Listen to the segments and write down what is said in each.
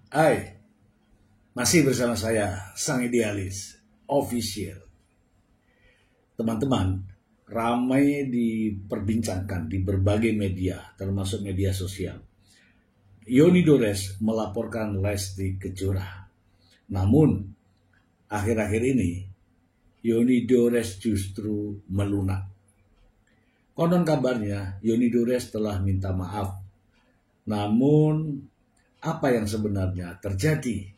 Hai, masih bersama saya, Sang Idealis Official. Teman-teman, ramai diperbincangkan di berbagai media, termasuk media sosial. Yoni Dores melaporkan Lesti Kejora. Namun, akhir-akhir ini, Yoni Dores justru melunak. Konon kabarnya, Yoni Dores telah minta maaf. Namun, apa yang sebenarnya terjadi?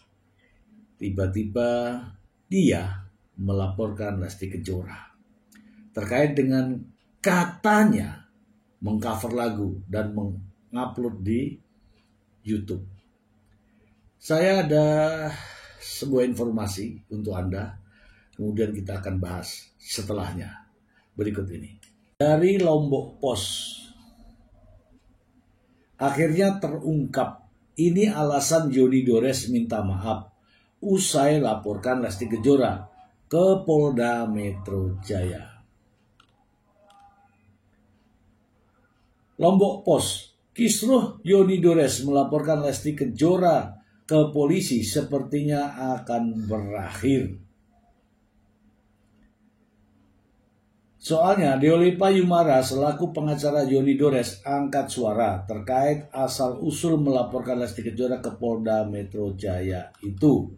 Tiba-tiba dia melaporkan Lesti Kejora terkait dengan katanya mengcover lagu dan mengupload di YouTube. Saya ada sebuah informasi untuk Anda, kemudian kita akan bahas setelahnya. Berikut ini. Dari Lombok Post, akhirnya terungkap. Ini alasan Yoni Dores minta maaf usai laporkan Lesti Kejora ke Polda Metro Jaya. Lombok Post, kisruh Yoni Dores melaporkan Lesti Kejora ke polisi sepertinya akan berakhir. Soalnya Deolipa Yumara selaku pengacara Yoni Dores angkat suara terkait asal-usul melaporkan Lesti Kejora ke Polda Metro Jaya itu.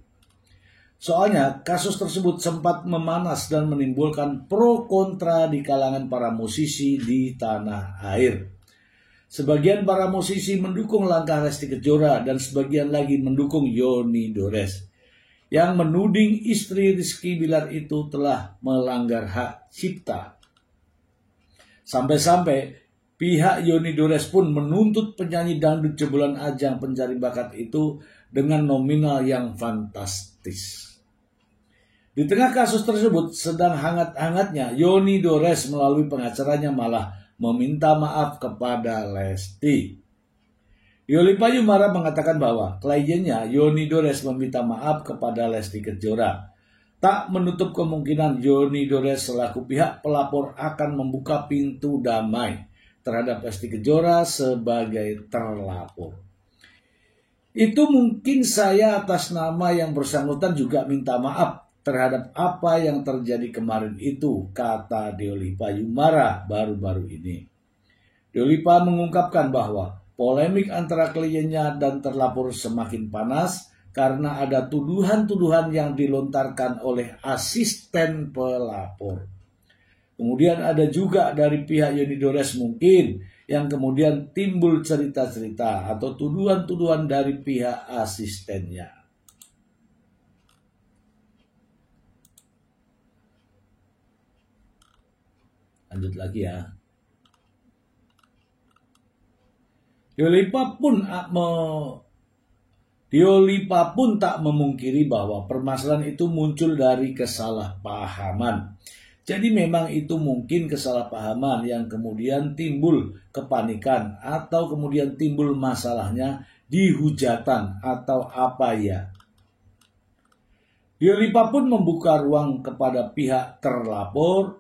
Soalnya kasus tersebut sempat memanas dan menimbulkan pro kontra di kalangan para musisi di tanah air. Sebagian para musisi mendukung langkah Lesti Kejora dan sebagian lagi mendukung Yoni Dores yang menuding istri Rizky Bilar itu telah melanggar hak cipta. Sampai-sampai pihak Yoni Dores pun menuntut penyanyi dangdut jebolan ajang pencari bakat itu dengan nominal yang fantastis. Di tengah kasus tersebut sedang hangat-hangatnya, Yoni Dores melalui pengacaranya malah meminta maaf kepada Lesti. Deolipa Yumara mengatakan bahwa kliennya Yoni Dores meminta maaf kepada Lesti Kejora. Tak menutup kemungkinan Yoni Dores selaku pihak pelapor akan membuka pintu damai terhadap Lesti Kejora sebagai terlapor. Itu mungkin saya atas nama yang bersangkutan juga minta maaf terhadap apa yang terjadi kemarin itu, kata Deolipa Yumara baru-baru ini. Deolipa mengungkapkan bahwa polemik antara kliennya dan terlapor semakin panas karena ada tuduhan-tuduhan yang dilontarkan oleh asisten pelapor. Kemudian ada juga dari pihak Yoni Dores mungkin yang kemudian timbul cerita-cerita atau tuduhan-tuduhan dari pihak asistennya. Lanjut lagi ya. Deolipa pun tak memungkiri bahwa permasalahan itu muncul dari kesalahpahaman. Jadi memang itu mungkin kesalahpahaman yang kemudian timbul kepanikan atau kemudian timbul masalahnya di hujatan atau apa ya. Deolipa pun membuka ruang kepada pihak terlapor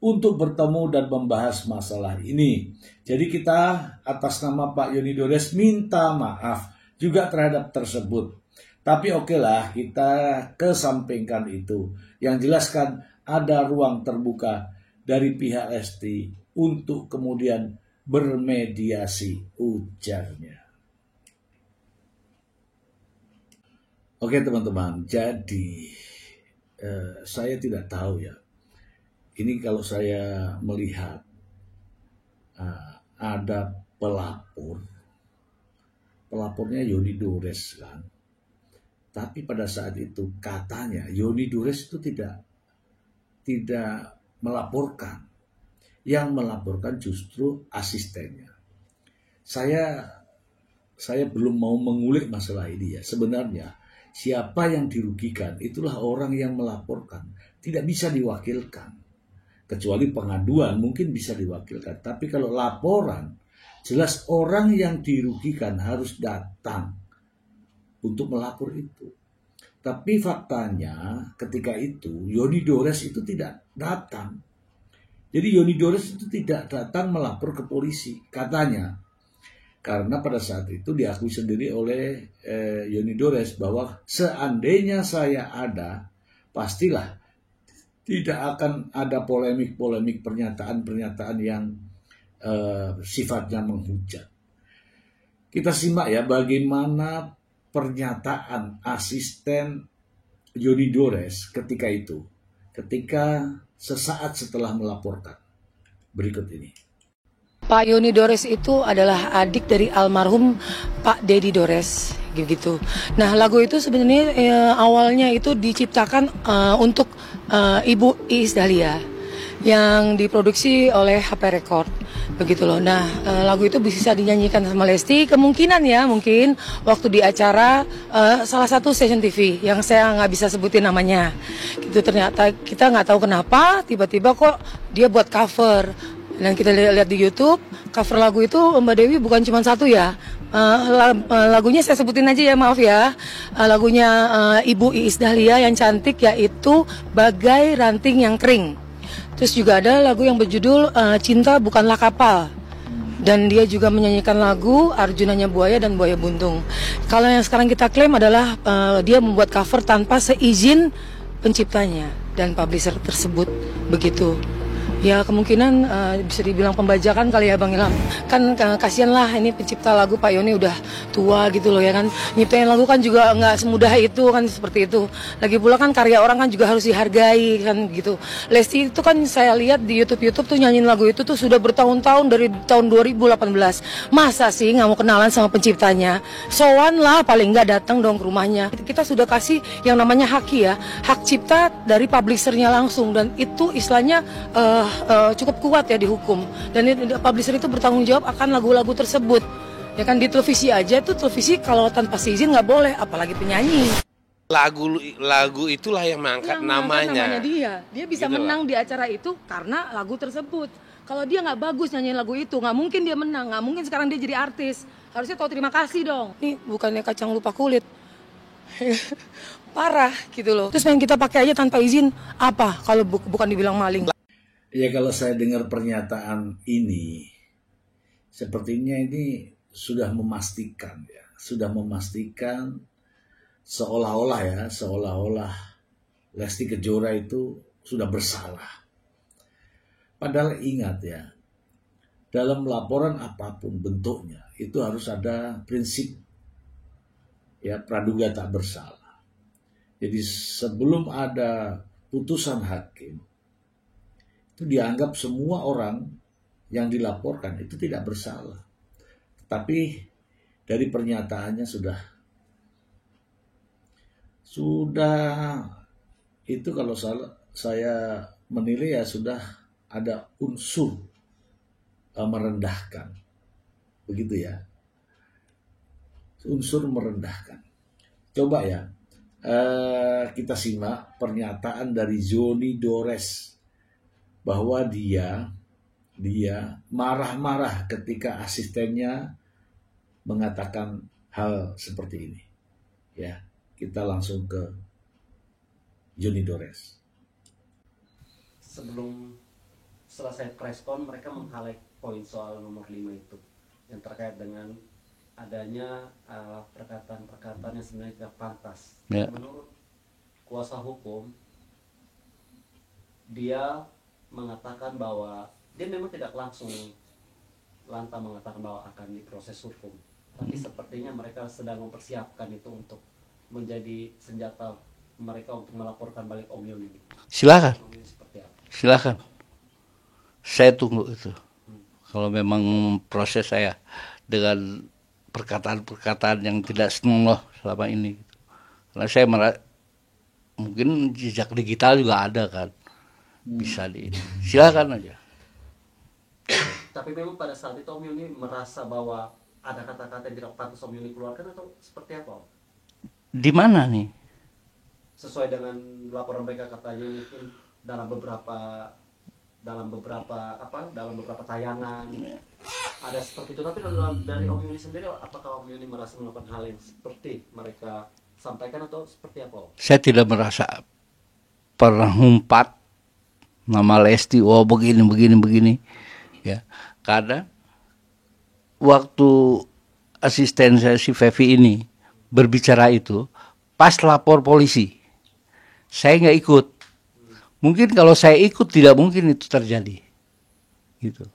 untuk bertemu dan membahas masalah ini. Jadi kita atas nama Pak Yoni Dores minta maaf juga terhadap tersebut. Tapi okelah kita kesampingkan itu. Yang jelaskan ada ruang terbuka dari pihak Lesti untuk kemudian bermediasi, ujarnya. Oke teman-teman, jadi saya tidak tahu ya. Ini kalau saya melihat ada pelapornya Yoni Dores kan. Tapi pada saat itu katanya Yoni Dores itu tidak melaporkan. Yang melaporkan justru asistennya. Saya belum mau mengulik masalah ini ya. Sebenarnya siapa yang dirugikan itulah orang yang melaporkan. Tidak bisa diwakilkan. Kecuali pengaduan mungkin bisa diwakilkan. Tapi kalau laporan, jelas orang yang dirugikan harus datang untuk melapor itu. Tapi faktanya ketika itu Yoni Dores itu tidak datang. Jadi Yoni Dores itu tidak datang melapor ke polisi. Katanya Karena pada saat itu diakui sendiri oleh Yoni Dores bahwa seandainya saya ada, pastilah tidak akan ada polemik-polemik, pernyataan-pernyataan yang sifatnya menghujat. Kita simak ya bagaimana pernyataan asisten Yoni Dores ketika itu, ketika sesaat setelah melaporkan. Berikut ini. Pak Yoni Dores itu adalah adik dari almarhum Pak Dedi Dores, gitu. Nah, lagu itu sebenarnya awalnya itu diciptakan untuk Ibu Iis Dahlia yang diproduksi oleh HP Record, begitu loh. Nah, lagu itu bisa dinyanyikan sama Lesti, kemungkinan ya, mungkin waktu di acara salah satu stasiun TV yang saya nggak bisa sebutin namanya. Gitu, ternyata kita nggak tahu kenapa tiba-tiba kok dia buat cover. Dan kita lihat di YouTube, cover lagu itu Mbak Dewi bukan cuma satu ya. Lagunya saya sebutin aja ya, maaf ya. Lagunya Ibu Iis Dahlia yang cantik, yaitu Bagai Ranting Yang Kering. Terus juga ada lagu yang berjudul Cinta Bukanlah Kapal. Dan dia juga menyanyikan lagu Arjunanya Buaya dan Buaya Buntung. Kalau yang sekarang kita klaim adalah dia membuat cover tanpa seizin penciptanya dan publisher tersebut, begitu. Ya kemungkinan bisa dibilang pembajakan kali ya Bang Ilham. Kan kasihan lah ini pencipta lagu Pak Yoni udah tua gitu loh ya kan. Nyiptain lagu kan juga nggak semudah itu kan, seperti itu. Lagi pula kan karya orang kan juga harus dihargai kan gitu. Lesti itu kan saya lihat di YouTube tuh nyanyiin lagu itu tuh sudah bertahun-tahun, dari tahun 2018. Masa sih nggak mau kenalan sama penciptanya? Sowan lah paling nggak datang dong ke rumahnya. Kita sudah kasih yang namanya haki ya, hak cipta dari publishernya langsung, dan itu istilahnya cukup kuat ya dihukum, dan publisher itu bertanggung jawab akan lagu-lagu tersebut ya kan. Di televisi aja tuh, televisi kalau tanpa izin nggak boleh, apalagi penyanyi. Lagu itulah yang mengangkat namanya dia bisa gitu menang di acara itu karena lagu tersebut. Kalau dia nggak bagus nyanyiin lagu itu, nggak mungkin dia menang, nggak mungkin sekarang dia jadi artis. Harusnya tahu terima kasih dong. Nih bukannya kacang lupa kulit. Parah gitu loh. Terus yang kita pakai aja tanpa izin, apa kalau bukan dibilang maling? Ya kalau saya dengar pernyataan ini, sepertinya ini sudah memastikan seolah-olah Lesti Kejora itu sudah bersalah. Padahal ingat ya, dalam laporan apapun bentuknya itu harus ada prinsip ya, praduga tak bersalah. Jadi sebelum ada putusan hakim, itu dianggap semua orang yang dilaporkan itu tidak bersalah. Tapi dari pernyataannya sudah itu kalau saya menilai ya sudah ada unsur merendahkan. Begitu ya. Unsur merendahkan. Coba ya kita simak pernyataan dari Yoni Dores bahwa dia marah-marah ketika asistennya mengatakan hal seperti ini. Ya, kita langsung ke Yoni Dores. Sebelum selesai preskon, mereka meng-highlight poin soal nomor 5 itu yang terkait dengan adanya perkataan-perkataan yang sebenarnya tidak pantas. Ya. Menurut kuasa hukum, dia mengatakan bahwa dia memang tidak langsung lantang mengatakan bahwa akan diproses hukum, tapi sepertinya mereka sedang mempersiapkan itu untuk menjadi senjata mereka untuk melaporkan balik Om Yoni. Silakan, silakan. Saya tunggu itu. Kalau memang proses saya dengan perkataan-perkataan yang tidak senonoh selama ini, karena saya mungkin jejak digital juga ada kan. Bisa silakan aja. Tapi memang pada saat itu Om Yoni merasa bahwa ada kata-kata yang tidak pantas Om Yoni keluarkan, atau seperti apa? Di mana nih? Sesuai dengan laporan mereka, katanya mungkin dalam beberapa tayangan ada seperti itu. Tapi dari Om Yoni sendiri, apakah Om Yoni merasa melakukan hal yang seperti mereka sampaikan atau seperti apa? Saya tidak merasa pernah ngumpat nama Lesti, begini ya. Karena waktu asisten saya si Fevi ini berbicara itu pas lapor polisi. Saya nggak ikut. Mungkin kalau saya ikut tidak mungkin itu terjadi. Gitu.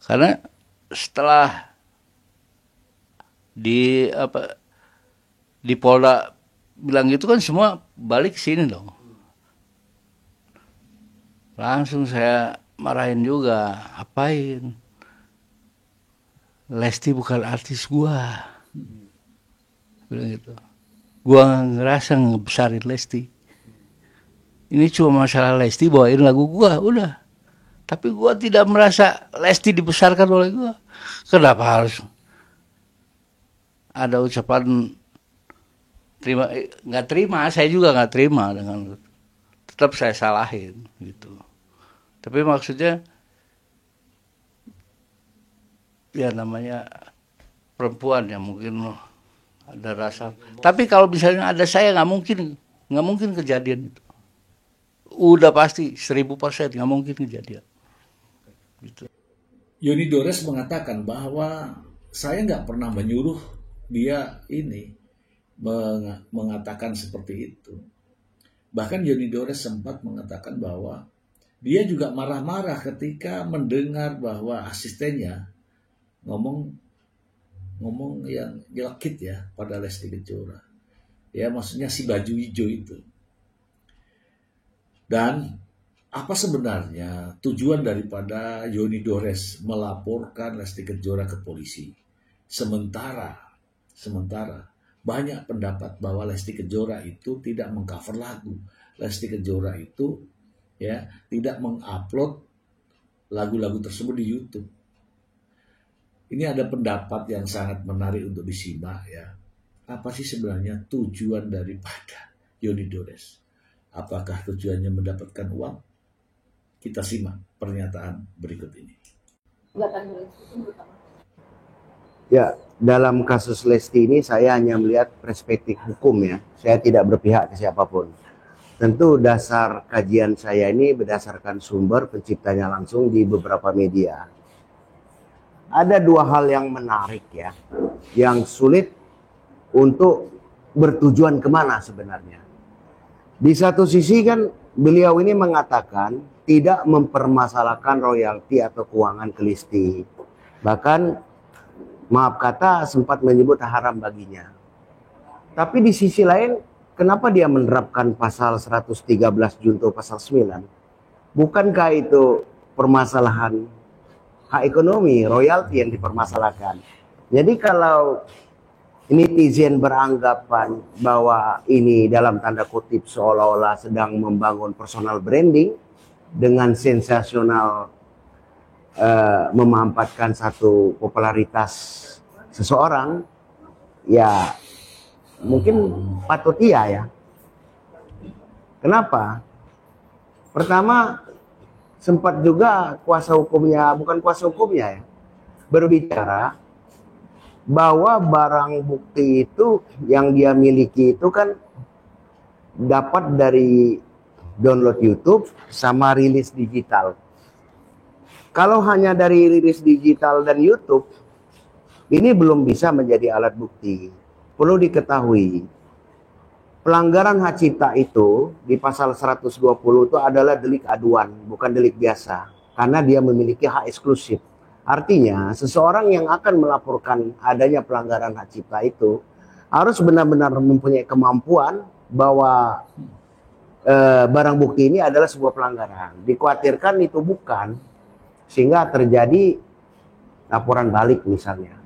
Karena setelah di Polda bilang gitu kan semua balik ke sini dong. Langsung saya marahin juga, apain? Lesti bukan artis gua. Bilang gitu. Gua ngerasa ngebesarin Lesti. Ini cuma masalah Lesti bawain lagu gua, udah. Tapi gua tidak merasa Lesti dibesarkan oleh gua. Kenapa harus ada ucapan terima? Nggak terima, saya juga nggak terima dengan tetap saya salahin gitu. Tapi maksudnya ya namanya perempuan ya mungkin ada rasa. Tapi kalau misalnya ada saya nggak mungkin kejadian itu. Udah pasti 1000% nggak mungkin kejadian. Gitu. Yoni Dores mengatakan bahwa saya nggak pernah menyuruh dia ini mengatakan seperti itu. Bahkan Yoni Dores sempat mengatakan bahwa dia juga marah-marah ketika mendengar bahwa asistennya ngomong yang nyelekit ya pada Lesti Kejora. Ya maksudnya si baju hijau itu. Dan apa sebenarnya tujuan daripada Yoni Dores melaporkan Lesti Kejora ke polisi? Sementara banyak pendapat bahwa Lesti Kejora itu tidak mengcover lagu. Lesti Kejora itu ya tidak mengupload lagu-lagu tersebut di YouTube. Ini ada pendapat yang sangat menarik untuk disimak ya. Apa sih sebenarnya tujuan daripada Yoni Dores? Apakah tujuannya mendapatkan uang? Kita simak pernyataan berikut ini. Ya, dalam kasus Lesti ini saya hanya melihat perspektif hukum ya. Saya tidak berpihak ke siapapun. Tentu dasar kajian saya ini berdasarkan sumber penciptanya langsung di beberapa media. Ada dua hal yang menarik ya, yang sulit untuk bertujuan kemana sebenarnya. Di satu sisi kan beliau ini mengatakan tidak mempermasalahkan royalti atau keuangan ke Lesti. Bahkan maaf kata sempat menyebut haram baginya. Tapi di sisi lain, kenapa dia menerapkan pasal 113 junto pasal 9? Bukankah itu permasalahan hak ekonomi, royalti yang dipermasalahkan? Jadi kalau netizen beranggapan bahwa ini dalam tanda kutip seolah-olah sedang membangun personal branding dengan sensasional memanfaatkan satu popularitas seseorang, ya mungkin patut iya ya. Kenapa? Pertama, sempat juga kuasa hukumnya, bukan kuasa hukumnya ya, berbicara bahwa barang bukti itu yang dia miliki itu kan dapat dari download YouTube sama rilis digital. Kalau hanya dari rilis digital dan YouTube, ini belum bisa menjadi alat bukti. Perlu diketahui, pelanggaran hak cipta itu di pasal 120 itu adalah delik aduan, bukan delik biasa. Karena dia memiliki hak eksklusif. Artinya, seseorang yang akan melaporkan adanya pelanggaran hak cipta itu harus benar-benar mempunyai kemampuan bahwa barang bukti ini adalah sebuah pelanggaran. Dikhawatirkan itu bukan, sehingga terjadi laporan balik misalnya.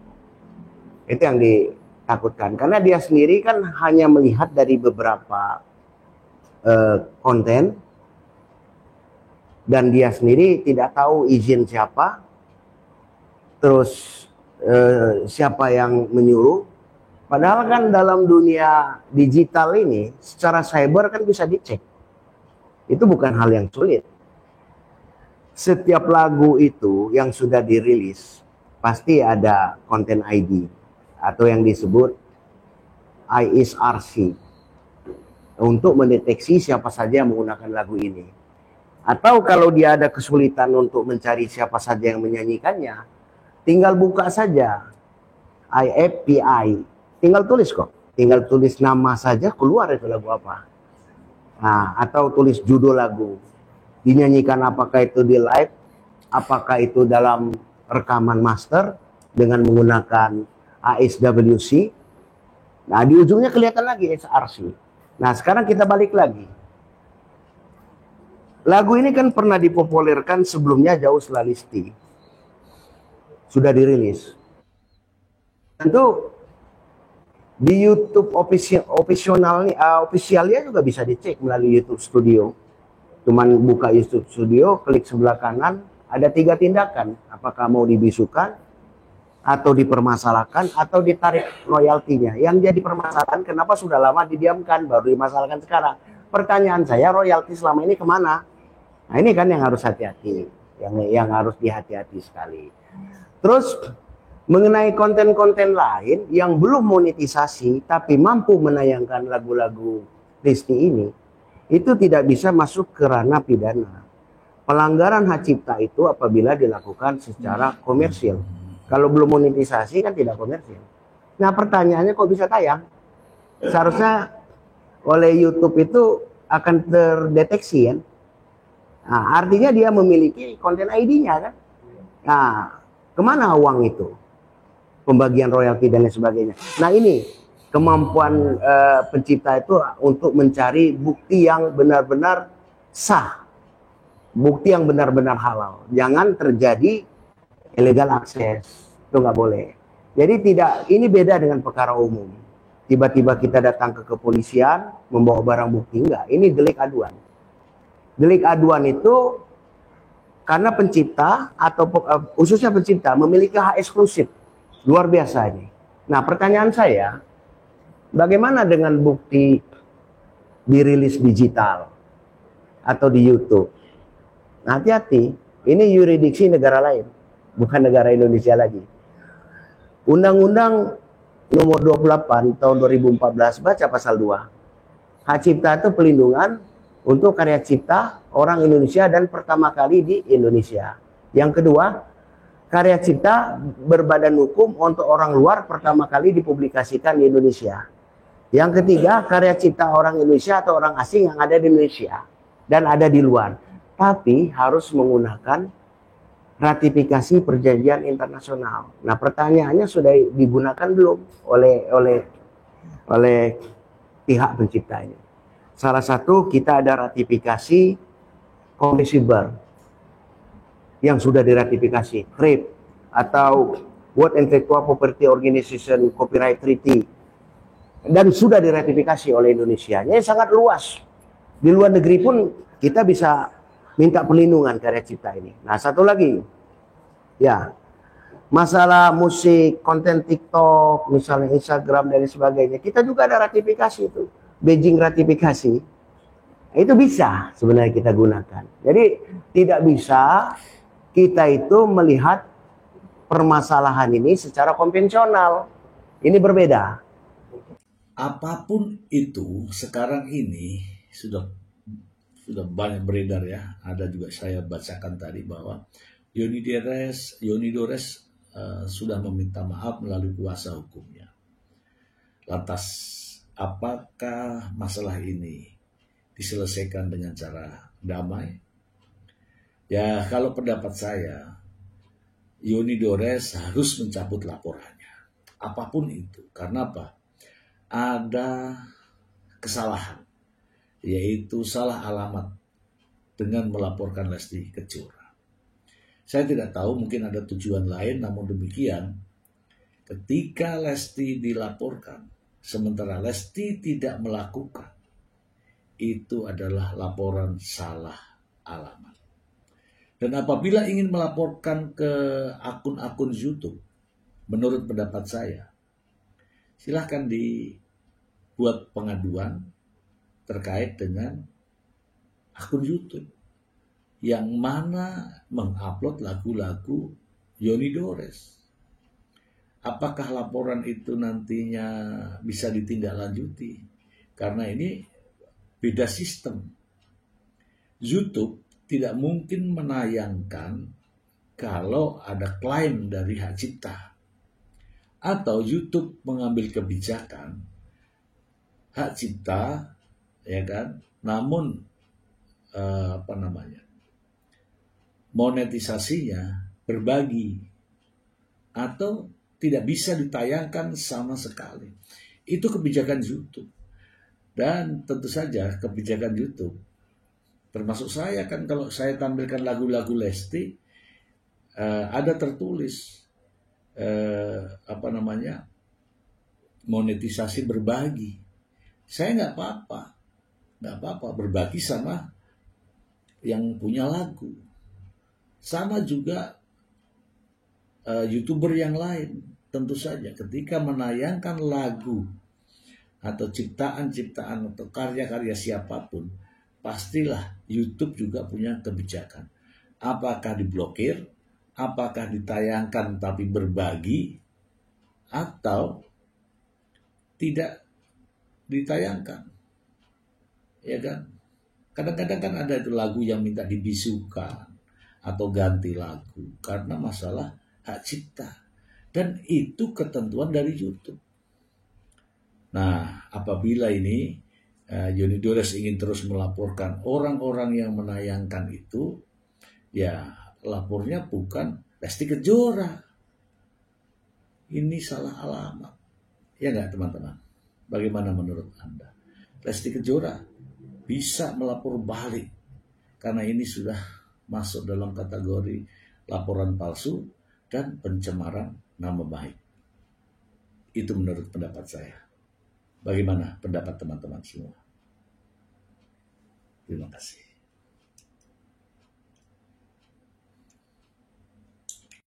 Itu yang ditakutkan. Karena dia sendiri kan hanya melihat dari beberapa konten, dan dia sendiri tidak tahu izin siapa, terus siapa yang menyuruh. Padahal kan dalam dunia digital ini secara cyber kan bisa dicek. Itu bukan hal yang sulit. Setiap lagu itu yang sudah dirilis pasti ada konten ID atau yang disebut ISRC untuk mendeteksi siapa saja yang menggunakan lagu ini. Atau kalau dia ada kesulitan untuk mencari siapa saja yang menyanyikannya, tinggal buka saja API. Tinggal tulis kok. Tinggal tulis nama saja keluar itu lagu apa. Nah, atau tulis judul lagu. Dinyanyikan apakah itu di live, apakah itu dalam rekaman master dengan menggunakan ASWC. Nah, di ujungnya kelihatan lagi SRC. Nah, sekarang kita balik lagi. Lagu ini kan pernah dipopulerkan sebelumnya jauh setelah Lesti. Sudah dirilis. Tentu di YouTube officialnya juga bisa dicek melalui YouTube Studio. Cuman buka YouTube Studio, klik sebelah kanan, ada 3 tindakan. Apakah mau dibisukan, atau dipermasalahkan, atau ditarik royaltinya. Yang jadi permasalahan, kenapa sudah lama didiamkan, baru dimasalahkan sekarang. Pertanyaan saya, royalti selama ini kemana? Nah, ini kan yang harus hati-hati, yang harus dihati-hati sekali. Terus mengenai konten-konten lain yang belum monetisasi tapi mampu menayangkan lagu-lagu Lesti ini, itu tidak bisa masuk ke ranah pidana. Pelanggaran hak cipta itu apabila dilakukan secara komersil. Kalau belum monetisasi kan tidak komersil. Nah, pertanyaannya kok bisa tayang? Seharusnya oleh YouTube itu akan terdeteksi kan? Nah, artinya dia memiliki konten ID-nya kan? Nah, kemana uang itu? Pembagian royalti dan lain sebagainya. Nah, ini kemampuan pencipta itu untuk mencari bukti yang benar-benar sah. Bukti yang benar-benar halal. Jangan terjadi illegal access. Itu nggak boleh. Jadi ini beda dengan perkara umum. Tiba-tiba kita datang ke kepolisian, membawa barang bukti. Enggak, ini delik aduan. Delik aduan itu karena pencipta atau khususnya pencipta memiliki hak eksklusif. Luar biasa ini. Nah, pertanyaan saya, bagaimana dengan bukti dirilis digital atau di YouTube? Nah, hati-hati, ini yurisdiksi negara lain, bukan negara Indonesia lagi. Undang-Undang nomor 28 tahun 2014, baca pasal 2. Hak cipta itu pelindungan untuk karya cipta orang Indonesia dan pertama kali di Indonesia. Yang kedua, karya cipta berbadan hukum untuk orang luar pertama kali dipublikasikan di Indonesia. Yang ketiga, karya cipta orang Indonesia atau orang asing yang ada di Indonesia dan ada di luar. Tapi harus menggunakan ratifikasi perjanjian internasional. Nah, pertanyaannya sudah digunakan belum oleh pihak penciptanya? Salah satu, kita ada ratifikasi Konvensi Bern yang sudah diratifikasi, TRIP atau World Intellectual Property Organization Copyright Treaty, dan sudah diratifikasi oleh Indonesia. Ini sangat luas. Di luar negeri pun kita bisa minta perlindungan karya cipta ini. Nah, satu lagi, ya, masalah musik, konten TikTok, misalnya Instagram dan sebagainya, kita juga ada ratifikasi itu, Beijing ratifikasi. Itu bisa sebenarnya kita gunakan. Jadi tidak bisa kita itu melihat permasalahan ini secara konvensional. Ini berbeda. Apapun itu, sekarang ini sudah banyak beredar ya. Ada juga saya bacakan tadi bahwa Yoni Dores sudah meminta maaf melalui kuasa hukumnya. Lantas, apakah masalah ini diselesaikan dengan cara damai? Ya, kalau pendapat saya, Yoni Dores harus mencabut laporannya. Apapun itu. Karena apa? Ada kesalahan, yaitu salah alamat dengan melaporkan Lesti Kejora. Saya tidak tahu, mungkin ada tujuan lain, namun demikian, ketika Lesti dilaporkan, sementara Lesti tidak melakukan, itu adalah laporan salah alamat. Dan apabila ingin melaporkan ke akun-akun YouTube, menurut pendapat saya, silahkan dibuat pengaduan terkait dengan akun YouTube yang mana mengupload lagu-lagu Yoni Dores. Apakah laporan itu nantinya bisa ditindaklanjuti? Karena ini beda sistem. YouTube tidak mungkin menayangkan kalau ada klaim dari hak cipta. atau YouTube mengambil kebijakan hak cipta, ya kan, namun monetisasinya berbagi atau tidak bisa ditayangkan sama sekali. Itu kebijakan YouTube. Dan tentu saja kebijakan YouTube, termasuk saya kan, kalau saya tampilkan lagu-lagu Lesti, ada tertulis monetisasi berbagi. Saya nggak apa-apa berbagi sama yang punya lagu. Sama juga YouTuber yang lain, tentu saja ketika menayangkan lagu atau ciptaan-ciptaan atau karya-karya siapapun, pastilah YouTube juga punya kebijakan. Apakah diblokir, apakah ditayangkan tapi berbagi, atau tidak ditayangkan, ya kan? Kadang-kadang kan ada itu lagu yang minta dibisukan atau ganti lagu karena masalah hak cipta, dan itu ketentuan dari YouTube. Nah, apabila ini Yoni Dores ingin terus melaporkan orang-orang yang menayangkan itu, ya lapornya bukan Lesti Kejora. Ini salah alamat. Ya nggak teman-teman? Bagaimana menurut Anda? Lesti Kejora bisa melapor balik karena ini sudah masuk dalam kategori laporan palsu dan pencemaran nama baik. Itu menurut pendapat saya. Bagaimana pendapat teman-teman semua? Terima kasih.